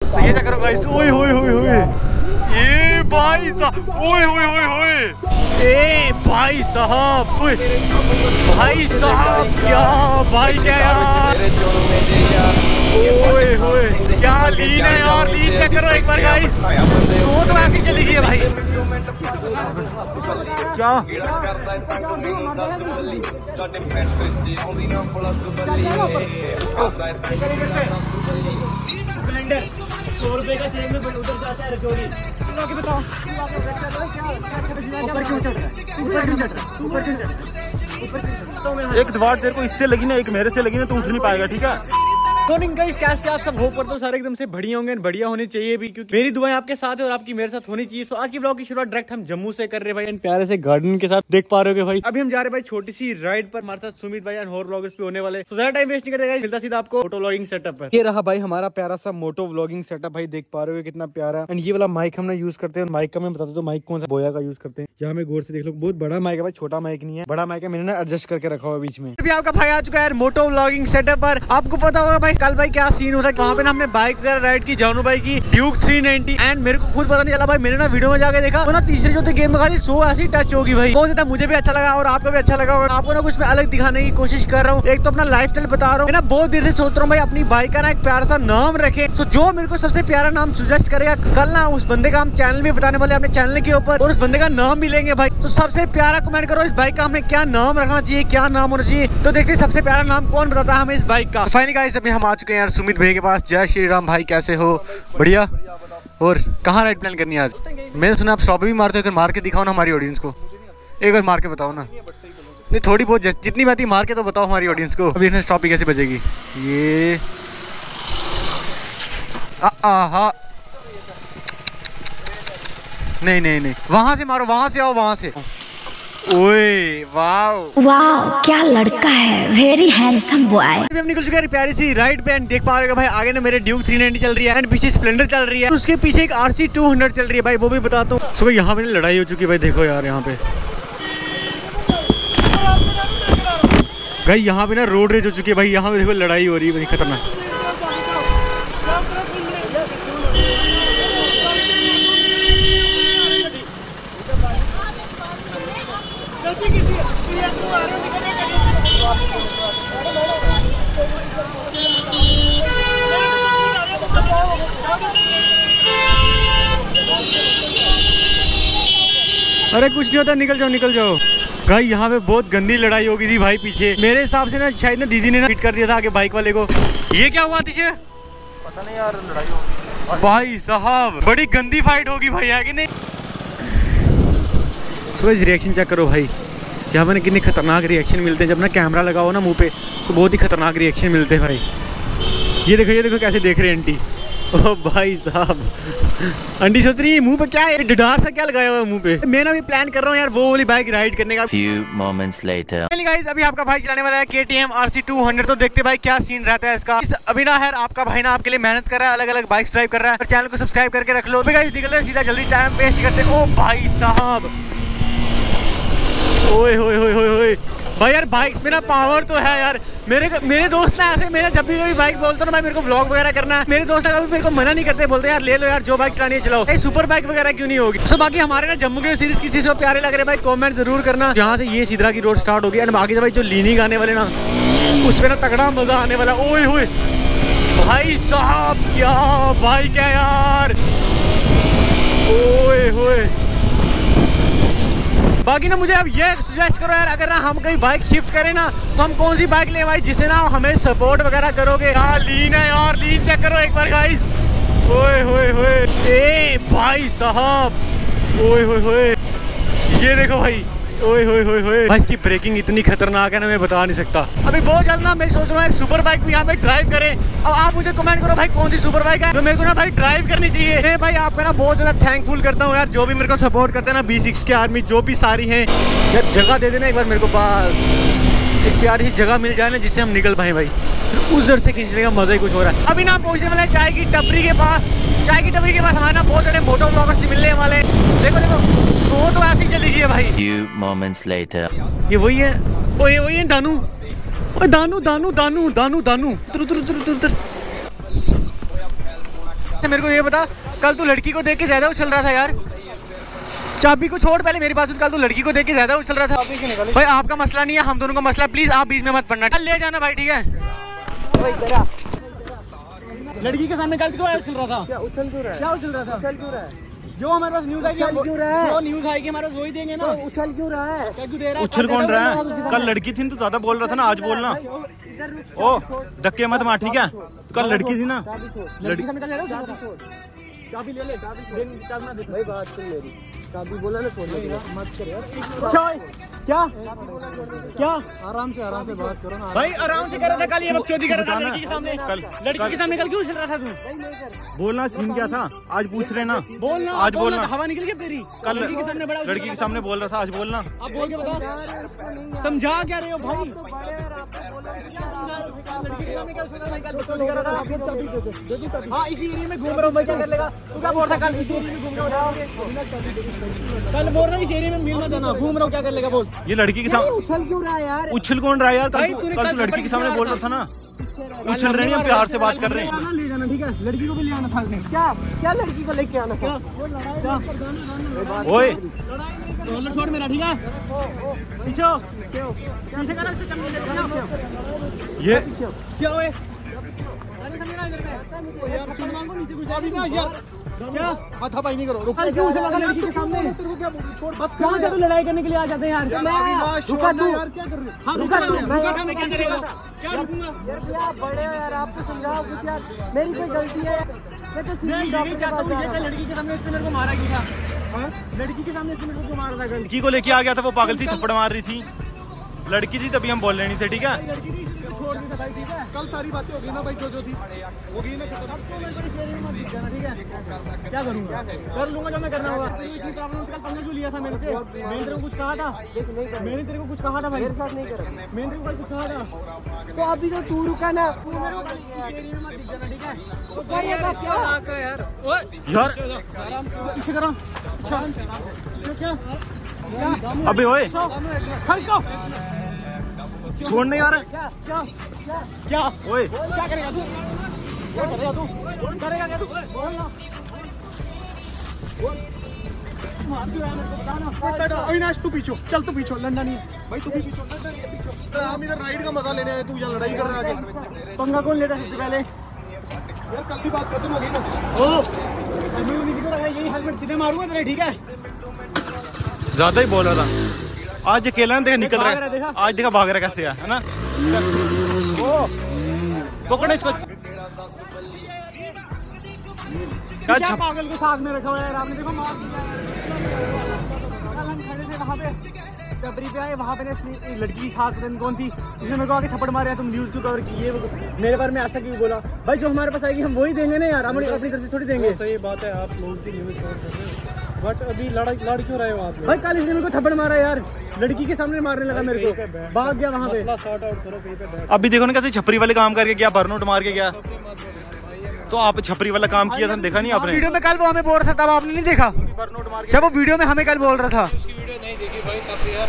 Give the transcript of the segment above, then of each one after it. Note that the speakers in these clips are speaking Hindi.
तो ये क्या करो गाइस, ओए होए होए होए, ये भाई साहब, ओए होए होए होए, ए भाई साहब, भाई साहब क्या भाई क्या यार, ओए होए क्या लीन है यार, लीन चेक करो एक बार गाइस, सो तो ऐसी चली गई है भाई। क्या सिलेंडर 100 रुपए का जेब में उधर जाता है रजौरी। बताओ ऊपर क्यों चढ़ रहा है, ऊपर क्यों चढ़ रहा है, ऊपर क्यों चढ़ रहा है। एक दवार तेरे को इससे लगी ना, एक मेरे से लगी ना, तू उठ नहीं पाएगा, ठीक है। मॉर्निंग गाइस, कैसे आप सब हो, पर तो सारे एकदम से बढ़िया होंगे, बढ़िया होने चाहिए भी, क्योंकि मेरी दुआएं आपके साथ है और आपकी मेरे साथ होनी चाहिए। सो आज की ब्लॉग की शुरुआत डायरेक्ट हम जम्मू से कर रहे हैं भाई, एंड प्यारे से गार्डन के साथ देख पा रहे हो भाई। अभी हम जा रहे हैं भाई छोटी सी राइड पर, हमारे साथ सुमित भाई एंड और ब्लॉगर्स पे होने वाले। तो ज्यादा टाइम वेस्ट नहीं करेगा, सीधा सीधा आपको मोटो व्लॉगिंग सेटअप पर। ये रहा भाई हमारा प्यारा सा मोटो व्लॉगिंग सेटअप भाई, देख पा रहे हो कितना प्यारा। एंड ये वाला माइक हमने यूज करते हैं, माइक का मैं बताता हूँ माइक कौन सा बोया का यूज करते हैं। यहाँ में गौर से देख लो, बहुत बड़ा माइक है भाई, छोटा माइक नहीं है, बड़ा माइक है, मैंने ना एडजस्ट करके रखा हुआ बीच में। अभी आपका भाई आ चुका है मोटो व्लॉगिंग सेटअप पर। आपको पता होगा भाई कल भाई क्या सीन होता है, वहाँ पे ना हमने बाइक वगैरह राइड की, जानू भाई की ड्यूक 390, एंड मेरे को खुद पता नहीं चला भाई, मैंने ना वीडियो में जाके देखा तो ना तीसरे चौथे गेम में खाली 100 ऐसी टच होगी भाई। बहुत ज्यादा मुझे भी अच्छा लगा और आपको भी अच्छा लगा होगा। आपको ना कुछ मैं अलग दिखाने की कोशिश कर रहा हूँ, एक तो अपना लाइफस्टाइल बता रहा हूँ ना, बहुत देर से सोच रहा हूँ भाई अपनी बाइक का ना एक प्यारा सा नाम रखे। तो जो मेरे को सबसे प्यारा नाम सजेस्ट करेगा, कल ना उस बंदे का हम चैनल भी बताने वाले अपने चैनल के ऊपर, और उस बंदे का नाम भी लेंगे भाई। तो सबसे प्यारा कमेंट करो इस बाइक का हमें क्या नाम रखना चाहिए, क्या नाम होना चाहिए। तो देखते हैं सबसे प्यारा नाम कौन बताता है हमें इस बाइक का। फाइनली गाइस अभी हम आ चुके हैं यार सुमित भाई के पास। जय श्री राम भाई, कैसे हो? बढ़िया। और कहाँ राइड प्लान करनी है आज? मैंने सुना आप स्टॉप भी मारते हो, मार के दिखाओ ना हमारी ऑडियंस को, एक बार मार के बताओ ना। नहीं थोड़ी बहुत जितनी बात ही मार के तो बताओ हमारी ऑडियंस को। अभी इन्हें स्टॉप ही कैसे बजेगी ये? नहीं नहीं नहीं, वहां से मारो, वहां से आओ, वहां से। ओए वाओ वाओ क्या लड़का है, वेरी हैंडसम बॉय। हम निकल चुके हैं प्यारी सी राइड पे, देख पा रहे हो भाई आगे ना मेरे ड्यूक 390 चल रही है, एंड पीछे स्प्लेंडर चल रही है, उसके पीछे एक RC 200 चल रही है भाई, वो भी बताता हूँ। सुबह यहाँ पे लड़ाई हो चुकी है भाई, देखो यार यहाँ पे भाई, यहाँ पे ना रोड रेज हो चुकी है भाई, यहाँ पे देखो लड़ाई हो रही है भाई, खतरनाक। अरे कुछ नहीं होता, निकल जाओ निकल जाओ भाई। यहाँ पे बहुत गंदी लड़ाई हो गई थी भाई पीछे, मेरे हिसाब से ना शायद ना दीदी ने ना हिट कर दिया था आगे बाइक वाले को। ये क्या हुआ पीछे? पता नहीं यार, लड़ाई होगी भाई साहब, बड़ी गंदी फाइट होगी भाई, है कि नहीं? सुबह रिएक्शन चेक करो भाई, यहाँ मैंने कितने खतरनाक रिएक्शन मिलते हैं जब ना कैमरा लगा हो ना मुंह पे, तो बहुत ही खतरनाक रिएक्शन मिलते हैं भाई। ये देखो कैसे देख रहे हैं आंटी। ओ भाई साहब, आंटी सोच रही है मुंह पे क्या है, डडार सा क्या लगाया हुआ है मुंह पे। मैं ना भी प्लान कर रहा हूँ यार वो वाली बाइक राइड करने का। Few moments later. गाइस अभी आपका भाई चलाने वाला है KTM RC 200, तो देखते भाई क्या सीन रहता है इसका। अभी ना है आपका भाई ना आपके लिए मेहनत कर रहा है, अलग अलग बाइक्स ड्राइव कर रहा है, और चैनल को सब्सक्राइब करके रख लो। गाइस निकल रहे सीधा, जल्दी टाइम वेस्ट करते। ओ भाई साहब, ओए होए होए होए होए भाई, यार बाइक्स में ना पावर तो है यार। मेरे दोस्त ना ऐसे, मेरे जब भी कोई बाइक बोलता ना भाई मेरे को व्लॉग वगैरह करना है, मेरे दोस्त कभी मेरे को मना नहीं करते, बोलते यार ले लो यार, जो बाइक चलानी है चलाओ, सुपर बाइक वगैरह क्यों नहीं होगी। सो बाकी हमारे ना जम्मू के सीरीज किसी से प्यारे लग रहे भाई, कमेंट जरूर करना। यहाँ से ये सीधा की रोड स्टार्ट होगी, एंड बाकी भाई जो लीनिंग आने वाले ना, उस पर ना तगड़ा मजा आने वाला। ओए होए भाई साहब, क्या भाई क्या यार, ओए होए। बाकी ना मुझे अब ये सजेस्ट करो यार, अगर ना हम कहीं बाइक शिफ्ट करें ना, तो हम कौन सी बाइक लें भाई जिससे ना हमें सपोर्ट वगैरह करोगे। यार लीन है यार, लीन चेक करो एक बार गाइस। ओए होए होए, ए भाई साहब, ओए होए होए, ये देखो भाई, ओए होए होए होए भाई, इसकी ब्रेकिंग इतनी खतरनाक है ना, मैं बता नहीं सकता। अभी बहुत जल्द ना मैं सोच रहा हूँ सुपर बाइक भी यहाँ पे ड्राइव करें। अब आप मुझे कमेंट करो भाई कौन सी सुपर बाइक है जो मेरे को ना भाई ड्राइव करनी चाहिए। मैं भाई आपका ना बहुत ज्यादा थैंकफुल करता हूँ यार, जो भी मेरे को सपोर्ट करते हैं ना, B6 के आर्मी जो भी सारी हैं यार, जगह दे देना एक बार मेरे को, बस एक प्यारी सी जगह मिल जाए ना जिससे हम निकल पाए भाई, उधर से खींचने का मजा ही कुछ हो रहा है। अभी ना पहुंचने वाला है चाय की टपरी के पास। चाय की टपरी के पास हमारे ना बहुत सारे मोटो ब्लॉगर्स से मिलने वाले। देखो देखो, सो तो ऐसी चली गई है भाई। Few moments later. ये वही है, ओ ये वही है दानू, ओ दानू दानू दानू दानू दानू, उतर उतर उतर उतर उतर। मेरे को ये बता, कल तू लड़की को देख के ज्यादा उछल रहा था यार। चाबी को छोड़, पहले मेरी बात सुन। कल तू लड़की को देख के ज्यादा उछल रहा था। भाई आपका मसला नहीं है, हम दोनों का मसला। प्लीज आप बीच में मत पड़ना, कल ले जाना भाई, ठीक है। लड़की के सामने कल क्यों उछल रहा था? क्या उछल क्यों रहा है? क्या उछल रहा था? उछल क्यों रहा है? जो हमारे पास न्यूज आएगी, क्यों रहा है? जो न्यूज आएगी हमारे पास वही देंगे ना। उछल क्यों रहा है? क्या क्यों दे रहा है? उछल कौन रहा है? कल लड़की थी तो ज्यादा बोल रहा था ना, आज बोलना। ओ धक्के मत मार, ठीक है। कल लड़की थी ना, लड़की चाबी ले ले, भाई बात सुन मेरी। चाबी बोला ना, मत कर यार। क्या क्या आराम से बात करो ना भाई, आराम से कर रहा था। कल ये बकचोदी कर रहा था लड़की के सामने। लड़की के सामने कल क्यों उछल रहा था तू? बोलना सीन क्या था, आज पूछ रहे ना। बोलना आज, बोलना। हवा निकल गई तेरी। कल लड़की के सामने बड़ा, लड़की के सामने बोल रहा था, आज बोलना। अब बोल के बता, समझा क्या रहे हो भाई? हाँ इसी एरिया में घूम रहा हूँ भाई, क्या कर लेगा? तू क्या बोल रहा है? कल इसी एरिया में घूम रहा हूँ, कल बोल रहा है इस एरिया में मिल मत जाना, घूम रहा हूँ, क्या कर लेगा बोल? ये लड़की के सामने उछल क्यों रहा है यार? उछल कौन रहा है यार? कल तू लड़की के सामने बोल रहा था ना। उछल रहे हैं, प्यार से बात कर रहे हैं। ले जाना, ठीक है। लड़की को भी ले आना था। क्या क्या लड़की को लेके आना? ओए छोड़ मेरा, ठीक है। ये क्या हुए? क्या हाथापाई नहीं करो। लड़की के सामने बस कहाँ से तो लड़ाई करने के लिए आ जाते हैं यार। रुका तू यार, क्या कर रहे हो? रुका मैं क्या करेगा? क्या रुकूंगा? आप बड़े हो यार, आपको समझाओ कुछ यार। मेरी कोई गलती है? मैं तो लड़की के सामने इसने मेरे को मारा गया था। लड़की के सामने इसने मेरे को मारा था। लड़की को लेके आ गया था, वो पागल सी थप्पड़ मार रही थी। लड़की थी तभी हम बोल रहे नहीं थे, ठीक है। कल सारी बातें होगी ना भाई, जो थी होगी ना। ठीक है, क्या करूँगा? कर लूंगा जो मैं करना होगा। इतनी प्रॉब्लम कल तुमने जो लिया था मेरे से, मैंने तेरे को कुछ कहा था? मैंने तेरे को कुछ कहा था भाई? मेरे साथ नहीं कर, मैंने तेरे को कुछ कहा था? तो अभी तो तू रुका ना, तू मेरे को मत दिख जाना, ठीक है? तो यार पीछे करो। क्या अबे ओए छोड़ने यार। क्या ओए क्या करेगा तू? क्या करेगा तू? करेगा क्या तू? अविनाश तू पीछो चल, तू पीछो, लड़ना नहीं भाई, तू भी पीछो। हम इधर राइड का मजा लेने आए, तू यहाँ लड़ाई कर रहा है आगे। पंगा कौन ले रहा है सबसे पहले? यार कल की बात खत्म हो गई ना। ओ यही हेलमेट सीधे मारूंगा तेरे, ठीक है? ज्यादा ही बोल रहा था। आज अकेला देखा निकल रहा है, आज देखा भाग रहा कैसे है ना। ओ पकड़े इसको। क्या पागल को साथ में रखा हुआ है? आपने देखो मार दिया। कल हम खड़े थे वहाँ पे, टपरी पे आए, वहाँ पे लड़की की साथ कौन थी जिसने मेरे को आगे थप्पड़ मारे? तुम न्यूज क्यों कवर की? ये मेरे बारे में ऐसा क्यों बोला? भाई जो हमारे पास आएगी हम वही देंगे ना यार, हम अपनी तरफ से थोड़ी देंगे। सही बात है, आप लोग की न्यूज कवर कर रहे हो, बट अभी लड़ क्यों रहे हो आप? भाई कल इसने मेरे को थप्पड़ मारा यार, लड़की के सामने मारने लगा मेरे को, भाग गया वहाँ पे। सॉर्ट आउट करो कहीं पे। अभी देखो ना कैसे छपरी वाले काम करके गया, बर्नआउट मार के गया। तो आप छपरी वाला काम किया था, देखा नहीं आपने? वीडियो में कल वो हमें बोल रहा था, तब आपने नहीं देखा? जब वो वीडियो में हमें कल बोल रहा था।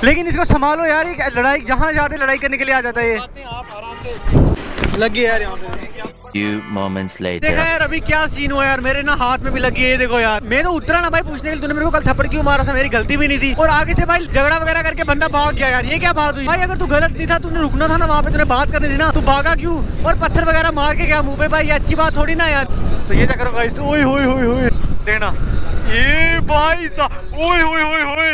लेकिन इसको संभालो यार, ये लड़ाई जहाँ जाते लड़ाई करने के लिए आ जाता है। लग गया यार यहाँ पे। Few moments later. देखा यार अभी क्या सीन हुआ यार, मेरे ना हाथ में भी लगी है। देखो यार मैं तो उतरा ना भाई पूछने के लिए, तूने मेरे को कल थप्पड़ क्यों मारा था? मेरी गलती भी नहीं थी। और आगे से भाई झगड़ा वगैरह करके बंदा भाग गया यार, ये क्या बात हुई? भाई अगर तू गलत नहीं था, तूने रुकना था ना वहाँ पे, तूने बात करनी थी ना, तू भागा क्यों? और पत्थर वगैरह मार के गया मुँह पे, भाई ये अच्छी बात थोड़ी ना यार। तो ये क्या करो भाई, ओए होए होए होए देना ये भाई साहब, ओए होए होए होए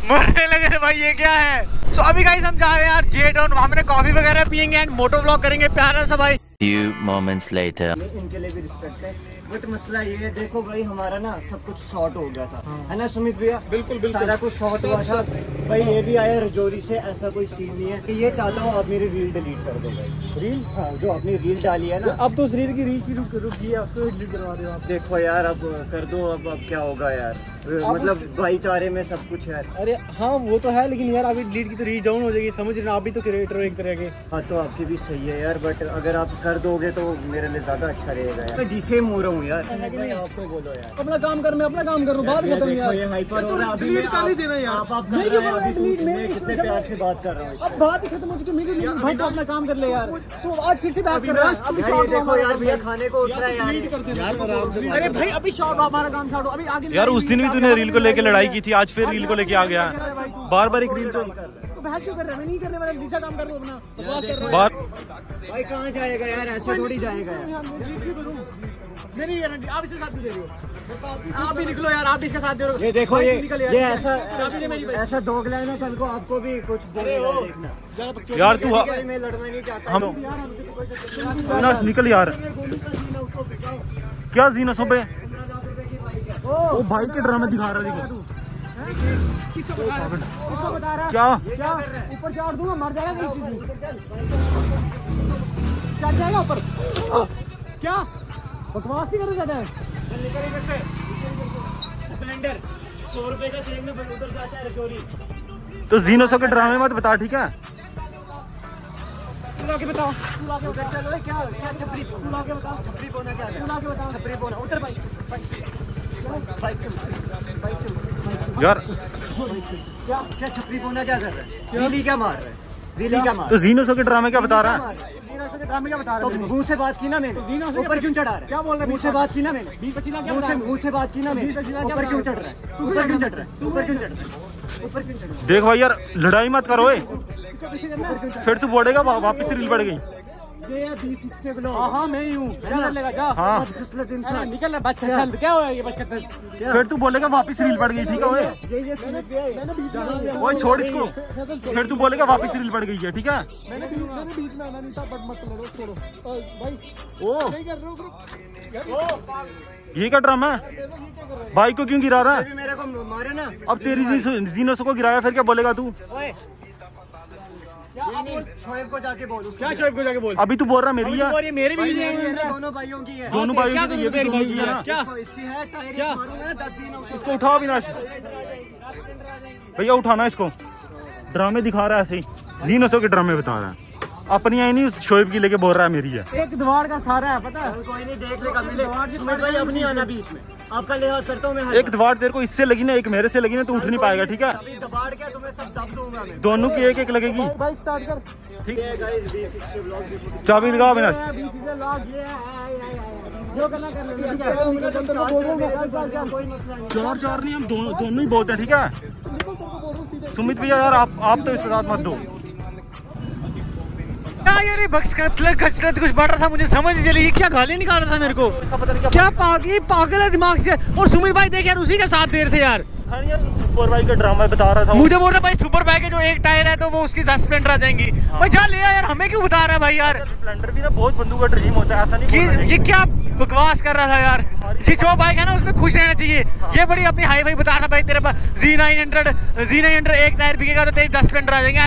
मरने लगे भाई, ये क्या है? सो अभी गाइस हम जा रहे हैं यार J-Town, वहाँ पे कॉफी वगैरह पियेंगे एंड मोटो व्लॉग करेंगे प्यारा सा भाई। Few moments later. इनके लिए भी रिस्पेक्ट है, बट मसला ये है, देखो भाई हमारा ना सब कुछ शॉर्ट हो गया था, है ना सुमित भैया? बिल्कुल बिल्कुल सारा कुछ शॉर्ट हुआ था भाई। ये भी आया रजौरी से, ऐसा कोई सीन नहीं है। ये चाहता हूँ आप मेरी रील डिलीट कर दो भाई। रील? हाँ, जो आपने रील डाली है ना, अब तो उस रील की रीच भी रुक गई, अब तो डिलीट करवा रहे हो आप। देखो यार अब कर दो, अब क्या होगा यार, मतलब भाईचारे में सब कुछ है। अरे हाँ वो तो है, लेकिन यार अभी डिलीट की तो रीच डाउन हो जाएगी, समझ रहे आप भी तो क्रिएटर हो एक तरह के। हाँ तो आपकी भी सही है यार, बट अगर आप कर दोगे तो मेरे लिए ज्यादा अच्छा रहेगा यार। मैं डिफेम हो रहा हूँ यार। भाई आपको बोलो यार, अपना काम कर, मैं अपना काम कर रहा हूँ, बात खत्म यार। ये हाइपर हो रहा है, डिलीट कर ही देना यार। आप कर रहे हैं अभी, मैं कितने प्यार से बात कर रहा हूँ। अब बात ही खत्म हो चुकी है, भाई तो अपना काम कर ले यार। तो आज फिर से बात कर रहा है। अभी यार ये देखो यार, भैया खाने को उठ रहा है यार। अरे भाई अभी शॉट, हमारा काम शॉट, अभी आगे यार उस दिन भी तूने रील को लेके लड़ाई की थी, आज फिर रील को लेके आ गया। बार बार एक रील को तो बहस क्यों कर रहा है? मैं नहीं करने वाला, दूसरा काम कर लो अपना। बार भाई कहाँ जाएगा यार, ऐसे थोड़ी जाएगा यार। मैं नहीं गारंटी, आप इसके साथ भी दे रहे हो। आप भी निकलो यार, आप इसके साथ दे रहे हो। ये देखो ये ऐसा ऐसा दोगला है ना, कल को आपको भी कुछ बोलेगा देखना। यार तू मैं लड़ना नहीं चाहता। हम अविनाश निकल यार। क्या जीनसों पे ओ भाई के ड्रामे दिखा रहा है, देखो किसको बता रहा है? क्या क्या ऊपर चढ़ दूंगा, मर जाएगा। चढ़ जाएगा ऊपर। क्या बकवास ही कर जाता है? स्प्लेंडर 100 रुपए का तेल में उधर जाता है चोरी। तो जीनसों के ड्रामे मत बता, ठीक है? तू आके बताओ, तू आके उधर चलो। क्या क्या छपरी, तू आके बताओ, छपरी बोना क्या है? तू आके बताओ। छपरी बोना उधर बाइक यार क्या क्या छपरी बोना क्या कर रहा है? रीली क्या मार रहा है? रीली क्या मार तो जीनसों के ड्रामे क्या बता रहा है? जीनसों के ड्रामे क्या बता रहा है? तो मुंह से बात की ना मैंने, ऊपर क्यों चढ़ा रहा है? क्या बोल रहा है? मुंह से बात की ना मैंने, मुंह से बात की ना मैंने, ऊपर क्यों चढ़ रहा है? ऊपर क्यों चढ़ रहा है? ऊपर क्यों चढ़ रहा है? ऊपर क्यों चढ़ रहा है? देख भाई यार लड़ाई मत करो, फिर तू बोलेगा वापस रील बढ़ गई। ये 20 के ब्लॉग। हाँ मैं ही हूँ, क्या कर लेगा? जा हाँ इंसान निकल रहा बच चल। क्या हुआ ये बच कर? फिर तू बोलेगा वापस रील बढ़ गई, ठीक है? ओए ये सुन गया। ओए छोड़ इसको, फिर तू बोलेगा वापस रील बढ़ गई है, ठीक है? मैंने बीच में आना नहीं था, बट मत लड़ो, छोड़ो भाई। ओ नहीं कर रहे हो ये क्या ड्रामा है? भाई को क्यों गिरा रहा है? मेरे को मारे ना। अब तेरी जीनसों को गिराया, फिर क्या बोलेगा तू? ओए शोएब को जाके बोल। क्या शोएब को जाके बोल? अभी तू बोल रहा मेरी है, और ये मेरे भी ये दोनों भाइयों की है। दोनों भाइयों की, ये भी दोनों की है ना। क्या इसकी है टायर मारूंगा ना 10 दिन उसको। इसको उठाओ अविनाश, भैया उठाना इसको। ड्रामे दिखा रहा है ऐसे ही, जीनसों के ड्रामे बता रहा है, अपनी आई नहीं शोएब की लेके बोल रहा है मेरी है। एक द्वार का सारा है, पता है? कोई नहीं, देख लेगा मिले। सुमित भाई अब नहीं आना बीच में, आपका लिहाज करता हूँ मैं। एक दबाड़ तेरे को इससे लगी ना, एक मेरे से लगी ना, तू उठ नहीं पाएगा, ठीक है? अभी दबाड़ क्या, तुम्हें सब दब दूंगा मैं। दोनों की एक एक लगेगी। बाइक स्टार्ट कर। ठीक है गाइस, B6 के ब्लॉग चाबी लगाओ अविनाश। जो करना कर लो। कोई मसला नहीं। चार चार नहीं, हम दोनों ही बहुत है, ठीक है? सुमित भैया यार आप तो इसके साथ मत दो। क्या यार ये बक्स खचरत कुछ बढ़ रहा था, मुझे समझ नहीं चली। ये क्या गाली निकाल रहा था मेरे को? क्या पागल है दिमाग से। और सुमित भाई देख यार, उसी के साथ दे रहे थे यार। सुपर बाइक का ड्रामा बता रहा था। मुझे बोल रहा भाई सुपर बाइक है, जो एक टायर है तो वो उसकी 10 स्प्लेंडर आ जाएंगी। भाई जा ले यार, हमें क्यों बता रहा है भाई यार? स्प्लेंडर भी ना बहुत बंदू का ड्रीम होता है, ऐसा नहीं। ये क्या बकवास कर रहा था यार? ये जो बाइक है ना उसमें खुश रहना चाहिए। ये बड़ी अपनी हाई फाई बता रहा भाई, तेरे पास Z900 एक टायर बिकेगा तो तेरी 10 स्प्लेंडर आ जाएंगे।